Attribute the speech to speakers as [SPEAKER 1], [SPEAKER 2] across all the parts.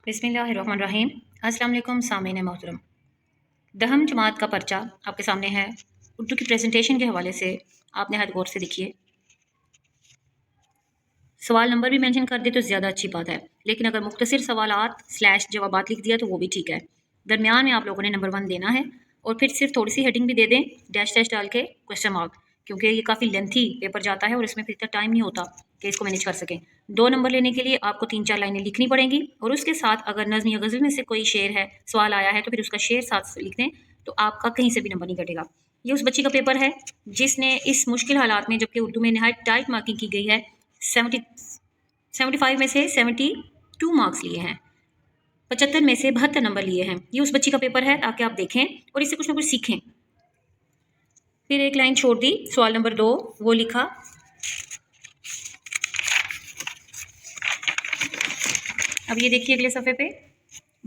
[SPEAKER 1] बिस्मिल्लाहिर्रहमानिर्रहीम। अस्सलाम वालेकुम सामीन मोहतरम। दहम जमात का पर्चा आपके सामने है। उर्दू की प्रेजेंटेशन के हवाले से आपने हद गौर से देखिए। सवाल नंबर भी मेंशन कर दे तो ज़्यादा अच्छी बात है, लेकिन अगर मुख्तसर सवालात स्लैश जवाबात लिख दिया तो वो भी ठीक है। दरमियान में आप लोगों ने नंबर 1 देना है और फिर सिर्फ थोड़ी सी हेडिंग भी दे दें, डैश डैश डाल के क्वेश्चन मार्क, क्योंकि ये काफ़ी लेंथी पेपर जाता है और इसमें फिर इतना टाइम नहीं होता कि इसको मैनेज कर सकें। 2 नंबर लेने के लिए आपको 3-4 लाइनें लिखनी पड़ेंगी और उसके साथ अगर नज़्म या गज़ल में से कोई शेर है, सवाल आया है तो फिर उसका शेर साथ लिख दें, तो आपका कहीं से भी नंबर नहीं कटेगा। ये उस बच्ची का पेपर है जिसने इस मुश्किल हालात में, जबकि उर्दू में नहायत टाइट मार्किंग की गई है, 75 में से 72 मार्क्स लिए हैं, 75 में से 72 नंबर लिए हैं। ये उस बच्ची का पेपर है, ताकि आप देखें और इससे कुछ ना कुछ सीखें। फिर एक लाइन छोड़ दी, सवाल नंबर 2 वो लिखा। अब ये देखिए अगले सफ़े पे,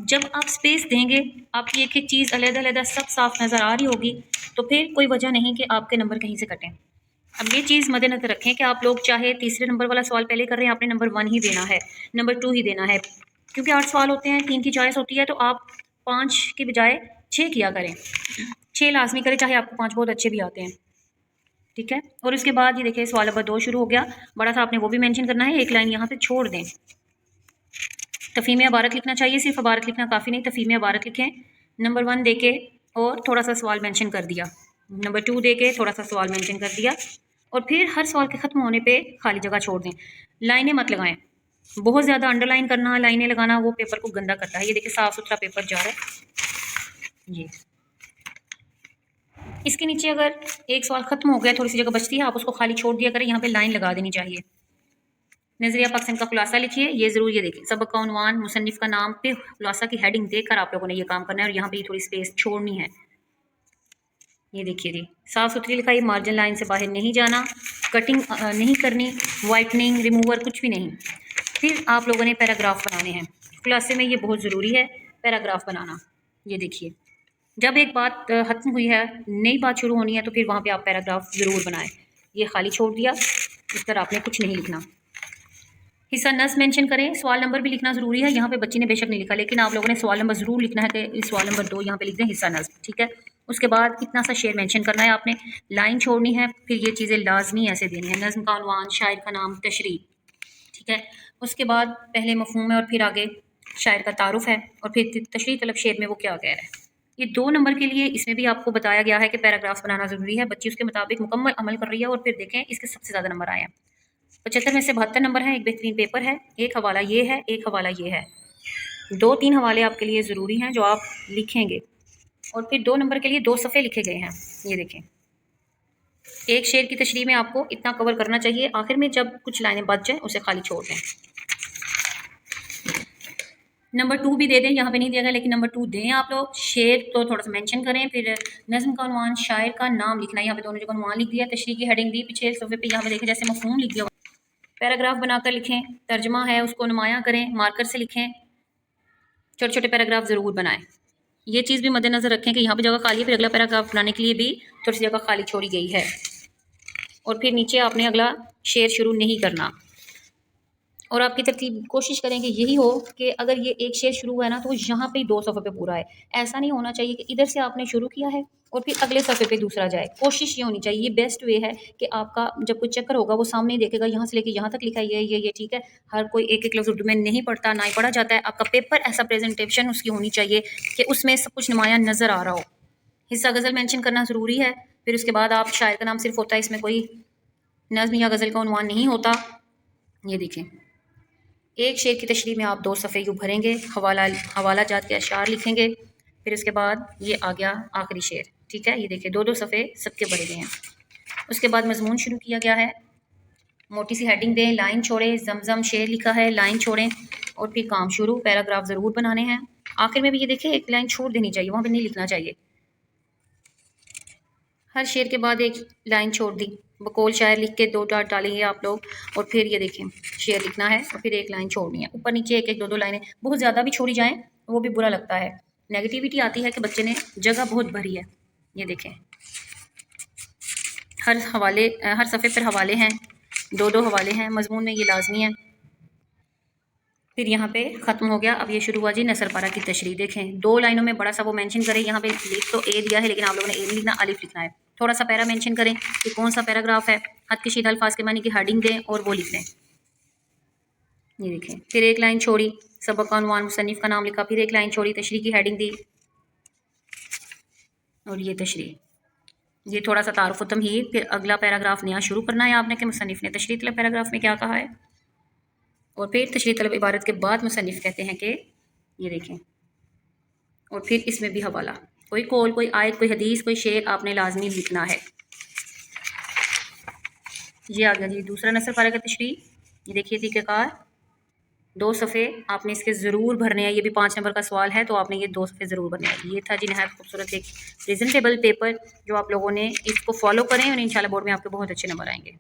[SPEAKER 1] जब आप स्पेस देंगे, आपकी एक एक चीज़ अलग-अलग सब साफ नज़र आ रही होगी, तो फिर कोई वजह नहीं कि आपके नंबर कहीं से कटें। अब ये चीज़ मद्देनज़र रखें कि आप लोग चाहे तीसरे नंबर वाला सवाल पहले कर रहे हैं, आपने नंबर 1 ही देना है, नंबर 2 ही देना है, क्योंकि 8 सवाल होते हैं, 3 की चॉइस होती है, तो आप 5 की बजाय 6 किया करें। 6 लाज़मी करें, चाहे आपको 5 बहुत अच्छे भी आते हैं, ठीक है। और उसके बाद ये देखिए सवाल नंबर 2 शुरू हो गया, बड़ा सा आपने वो भी मेंशन करना है, एक लाइन यहाँ पे छोड़ दें। तफ़हीम इबारत लिखना चाहिए, सिर्फ इबारत लिखना काफ़ी नहीं, तफ़हीम इबारत लिखें। नंबर 1 दे के और थोड़ा सा सवाल मेंशन कर दिया, नंबर 2 दे के थोड़ा सा सवाल मेंशन कर दिया, और फिर हर सवाल के ख़त्म होने पे खाली जगह छोड़ दें। लाइनें मत लगाएं, बहुत ज़्यादा अंडरलाइन करना, लाइनें लगाना वो पेपर को गंदा करता है। ये देखिए साफ़ सुथरा पेपर जा रहा है। ये इसके नीचे अगर एक सवाल ख़त्म हो गया, थोड़ी सी जगह बचती है, आप उसको खाली छोड़ दिया करें, यहाँ पे लाइन लगा देनी चाहिए। नज़रिया पाकिस्तान का खुलासा लिखिए, ये ज़रूर ये देखिए, सबक का उन्वान, मुसन्निफ़ का नाम पे खुलासा की हेडिंग देकर आप लोगों ने ये काम करना है, और यहाँ पे थोड़ी स्पेस छोड़नी है। ये देखिए जी, साफ़ सुथरी लिखाई, मार्जिन लाइन से बाहर नहीं जाना, कटिंग नहीं करनी, वाइटनिंग रिमूवर कुछ भी नहीं। फिर आप लोगों ने पैराग्राफ बनाने हैं, खुलासे में ये बहुत ज़रूरी है पैराग्राफ बनाना। ये देखिए, जब एक बात ख़त्म हुई है, नई बात शुरू होनी है, तो फिर वहाँ पे आप पैराग्राफ ज़रूर बनाएं। ये खाली छोड़ दिया, इस तरह आपने कुछ नहीं लिखना। हिस्सा नस मेंशन करें, सवाल नंबर भी लिखना ज़रूरी है। यहाँ पे बच्ची ने बेशक नहीं लिखा, लेकिन आप लोगों ने सवाल नंबर ज़रूर लिखना है कि सवाल नंबर 2 यहाँ पे लिख दें, हिस्सा नस, ठीक है। उसके बाद इतना सा शेर मेंशन करना है आपने, लाइन छोड़नी है, फिर ये चीज़ें लाजमी ऐसे देनी है, नज़्म का उन्वान, शायर का नाम, तशरीह, ठीक है। उसके बाद पहले मफ़हूम है और फिर आगे शायर का तारुफ है, और फिर तशरीह तलब शेर में वो क्या कह रहा है। ये 2 नंबर के लिए इसमें भी आपको बताया गया है कि पैराग्राफ्स बनाना ज़रूरी है। बच्ची उसके मुताबिक मुकम्मल अमल कर रही है, और फिर देखें इसके सबसे ज़्यादा नंबर आए हैं। 75 में से 72 नंबर हैं। एक बेहतरीन पेपर है। एक हवाला ये है, एक हवाला ये है, 2-3 हवाले आपके लिए ज़रूरी हैं जो आप लिखेंगे, और फिर 2 नंबर के लिए 2 सफ़े लिखे गए हैं। ये देखें, एक शेर की तशरीह में आपको इतना कवर करना चाहिए, आखिर में जब कुछ लाइनें बच जाएँ उसे खाली छोड़ दें। नंबर 2 भी दे दें, यहाँ पे नहीं दिया गया, लेकिन नंबर 2 दें आप लोग। शेर तो थोड़ा सा मेंशन करें, फिर नज़्म का उन्वान, शायर का नाम लिखना है, यहाँ पे दोनों जगह उन्वान लिख दिया, तशरीह की हेडिंग दी, पीछे सफ़े पे यहाँ पे देखें जैसे मफ़हूम लिख दिया। पैराग्राफ बनाकर लिखें, तर्जमा है उसको नुमायाँ करें, मार्कर से लिखें, छोटे छोटे पैराग्राफ ज़रूर बनाएं। ये चीज़ भी मद्देनज़र रखें कि यहाँ पे जगह खाली है, फिर अगला पैराग्राफ बनाने के लिए भी थोड़ी सी जगह खाली छोड़ी गई है, और फिर नीचे आपने अगला शेर शुरू नहीं करना। और आपकी तरकीब कोशिश करें कि यही हो कि अगर ये एक शेर शुरू हुआ है ना, तो यहाँ पे ही 2 सफ़े पे पूरा है। ऐसा नहीं होना चाहिए कि इधर से आपने शुरू किया है और फिर अगले सफ़े पे दूसरा जाए। कोशिश ये होनी चाहिए, ये बेस्ट वे है कि आपका जब कोई चक्कर होगा वो सामने ही देखेगा, यहाँ से लेके यहाँ तक लिखा है ये, ठीक है। हर कोई एक-एक लफ्ज़ उर्दू में नहीं पढ़ता, ना ही पढ़ा जाता है। आपका पेपर ऐसा प्रेजेंटेशन उसकी होनी चाहिए कि उसमें सब कुछ नुमायाँ नज़र आ रहा हो। हिस्सा गज़ल मेंशन करना ज़रूरी है। फिर उसके बाद आप शायर का नाम सिर्फ होता है, इसमें कोई नज़्म या गज़ल का उन्वान नहीं होता। ये देखें, एक शेर की तशरीह में आप 2 सफ़े यूँ भरेंगे, हवाला जात के अशार लिखेंगे, फिर उसके बाद ये आ गया आखिरी शेर, ठीक है। ये देखिए 2-2 सफ़े सबके भरे गए हैं। उसके बाद मज़मून शुरू किया गया है, मोटी सी हेडिंग दें, लाइन छोड़ें, ज़मज़म शेर लिखा है, लाइन छोड़ें, और फिर काम शुरू, पैराग्राफ ज़रूर बनाने हैं। आखिर में भी ये देखिए एक लाइन छोड़ देनी चाहिए, वहाँ पर नहीं लिखना चाहिए। हर शेर के बाद एक लाइन छोड़ दी, बकौल शायर लिख के 2 डॉट डालेंगे आप लोग, और फिर ये देखें शेर लिखना है और फिर एक लाइन छोड़नी है। ऊपर नीचे एक एक 2-2 लाइनें, बहुत ज़्यादा भी छोड़ी जाएँ वो भी बुरा लगता है, नेगेटिविटी आती है कि बच्चे ने जगह बहुत भरी है। ये देखें, हर सफ़े पर हवाले हैं, 2-2 हवाले हैं, मज़मून में ये लाजमी है। फिर यहाँ पे ख़त्म हो गया। अब ये शुरू हुआ जी नसर पारा की तशरीह। देखें 2 लाइनों में बड़ा सा वो मेंशन करें, यहाँ पे लिख तो ए दिया है लेकिन आप लोगों ने ए नहीं लिखना, अलिफ लिखना है। थोड़ा सा पैरा मेंशन करें कि कौन सा पैराग्राफ है, हद कशीदा अल्फाज के मानी की हेडिंग दें और वो लिख दें। ये देखें, फिर एक लाइन छोड़ी, सबक उन्वान मुसन्निफ का नाम लिखा, फिर एक लाइन छोड़ी, तशरीह की हेडिंग दी और ये तशरीह। ये थोड़ा सा तारुफ तमहीद। फिर अगला पैराग्राफ नया शुरू करना है आपने कि मुसन्निफ ने तशरीह तलब पैराग्राफ में क्या कहा है, और फिर तशरीह तलब इबारत के बाद मुसन्निफ कहते हैं कि ये देखें, और फिर इसमें भी हवाला, कोई कौल, कोई आयत, कोई हदीस, कोई शेर आपने लाजमी लिखना है। ये आ गया जी दूसरा नसर पारा का तशरीह। ये देखिए तरीक़ाकार, 2 सफ़े आपने इसके ज़रूर भरने हैं। ये भी 5 नंबर का सवाल है तो आपने ये 2 सफ़े ज़रूर भरने हैं। ये था जी नहायत खूबसूरत एक प्रेजेंटेबल पेपर जो आप लोगों ने इसको फॉलो करें और इंशाल्लाह बोर्ड में आपके बहुत अच्छे नंबर आएंगे।